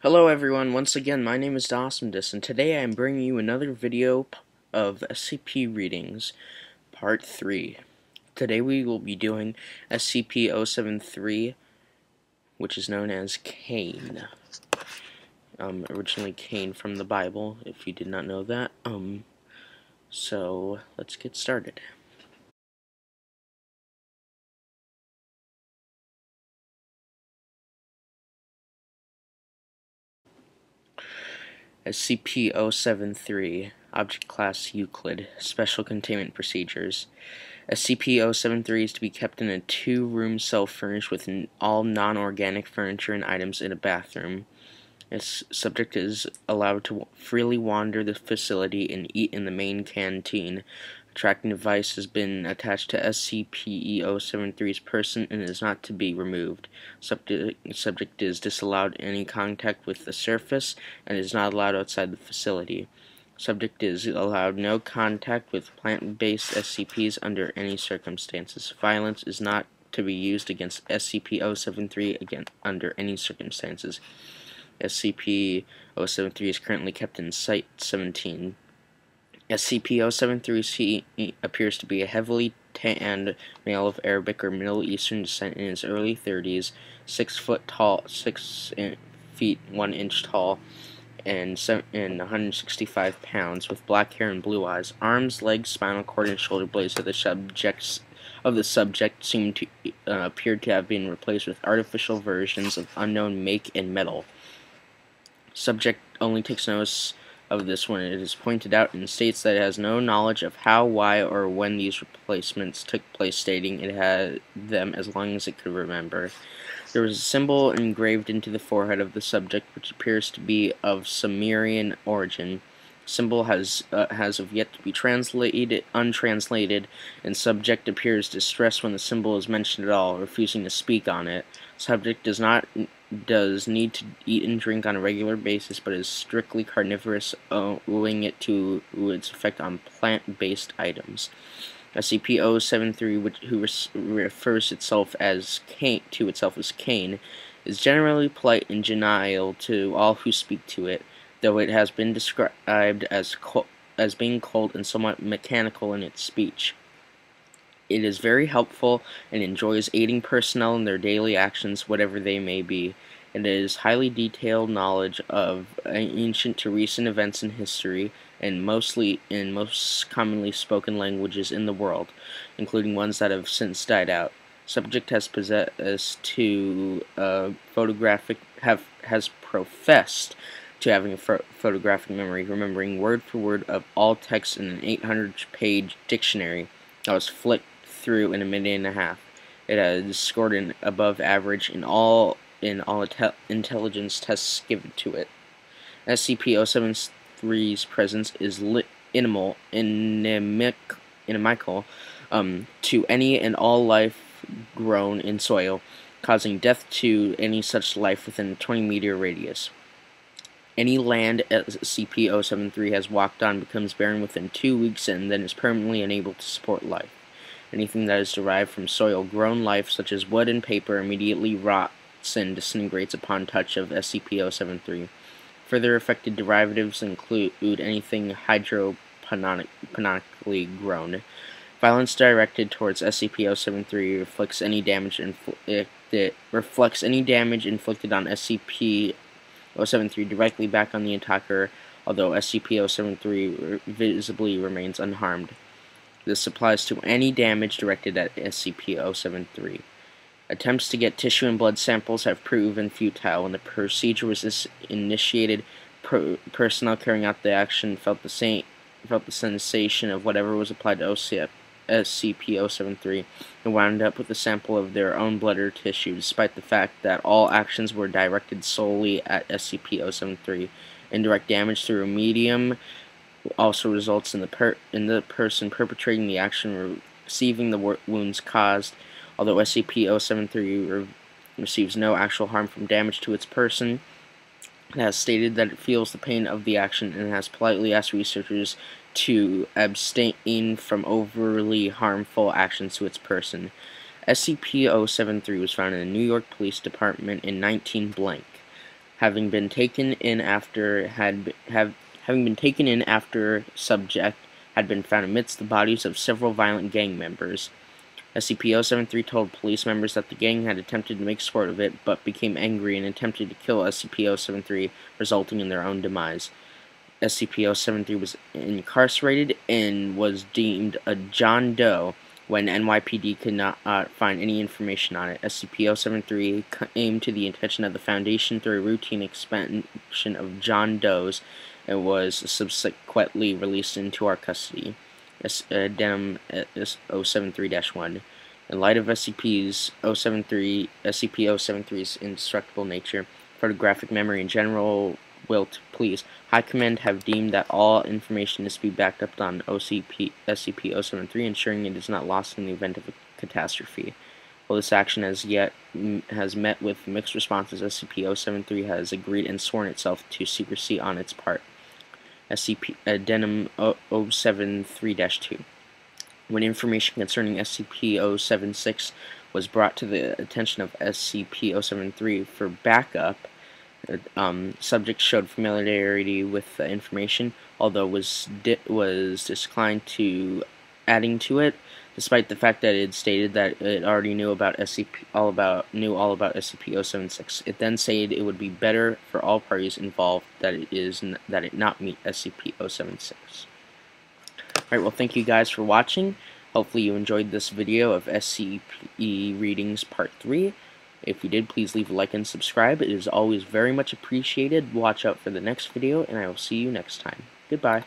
Hello everyone, once again my name is Dawsomdus, and today I am bringing you another video of SCP readings, part 3. Today we will be doing SCP-073, which is known as Cain. Originally Cain from the Bible, if you did not know that. So let's get started. SCP-073, Object Class Euclid, Special Containment Procedures. SCP-073 is to be kept in a 2-room cell furnished with all non-organic furniture and items in a bathroom. Its subject is allowed to freely wander the facility and eat in the main canteen. A tracking device has been attached to SCP-073's person and is not to be removed. Subject is disallowed any contact with the surface and is not allowed outside the facility. Subject is allowed no contact with plant-based SCPs under any circumstances. Violence is not to be used against SCP-073 under any circumstances. SCP-073 is currently kept in Site-17. SCP-073 appears to be a heavily tanned male of Arabic or Middle Eastern descent in his early 30s, 6 foot tall, 6 feet 1 inch tall, and 165 pounds, with black hair and blue eyes. Arms, legs, spinal cord, and shoulder blades of the subject seem to appear to have been replaced with artificial versions of unknown make and metal. Subject only takes notice of this when it is pointed out and states that it has no knowledge of how, why, or when these replacements took place, stating it had them as long as it could remember. There was a symbol engraved into the forehead of the subject which appears to be of Sumerian origin. The symbol has of yet to be untranslated, and subject appears distressed when the symbol is mentioned at all, refusing to speak on it. Subject does need to eat and drink on a regular basis, but is strictly carnivorous, owing it to its effect on plant-based items. SCP-073, who refers itself as Cain, is generally polite and genial to all who speak to it, though it has been described as being cold and somewhat mechanical in its speech. It is very helpful and enjoys aiding personnel in their daily actions, whatever they may be. It has highly detailed knowledge of ancient to recent events in history, and most commonly spoken languages in the world, including ones that have since died out. Subject has professed to having a photographic memory, remembering word for word of all text in an 800-page dictionary that was flipped through in a minute and a half. It has scored an above average in all intelligence tests given to it. SCP-073's presence is inimical to any and all life grown in soil, causing death to any such life within a 20-meter radius. Any land SCP-073 has walked on becomes barren within 2 weeks and then is permanently unable to support life. Anything that is derived from soil-grown life, such as wood and paper, immediately rots and disintegrates upon touch of SCP-073. Further affected derivatives include anything hydroponically grown. Violence directed towards SCP-073 reflects any damage inflicted on SCP-073 directly back on the attacker, although SCP-073 visibly remains unharmed. This applies to any damage directed at SCP-073. Attempts to get tissue and blood samples have proven futile. When the procedure was initiated, personnel carrying out the action felt the sensation of whatever was applied to SCP-073 and wound up with a sample of their own blood or tissue, despite the fact that all actions were directed solely at SCP-073. Indirect damage through a medium also results in the person perpetrating the action receiving the wounds caused. Although SCP-073 receives no actual harm from damage to its person, it has stated that it feels the pain of the action and has politely asked researchers to abstain from overly harmful actions to its person. SCP-073 was found in the New York Police Department in 19 blank. having been taken in after subject had been found amidst the bodies of several violent gang members. SCP-073 told police members that the gang had attempted to make sport of it, but became angry and attempted to kill SCP-073, resulting in their own demise. SCP-073 was incarcerated and was deemed a John Doe when NYPD could not find any information on it. SCP-073 came to the attention of the Foundation through a routine expansion of John Does and was subsequently released into our custody. Addendum SCP-073-1. In light of SCP-073's indestructible nature, photographic memory, and general will to please, High Command have deemed that all information is to be backed up on SCP-073, ensuring it is not lost in the event of a catastrophe. While this action has met with mixed responses, SCP-073 has agreed and sworn itself to secrecy on its part. Addendum 073-2. When information concerning SCP-076 was brought to the attention of SCP-073 for backup, subjects showed familiarity with the information, although was declined to adding to it, despite the fact that it stated that it already knew all about SCP-076. It then said it would be better for all parties involved that it not meet SCP-076. Alright, well, thank you guys for watching. Hopefully you enjoyed this video of SCP Readings Part 3. If you did, please leave a like and subscribe. It is always very much appreciated. Watch out for the next video, and I will see you next time. Goodbye.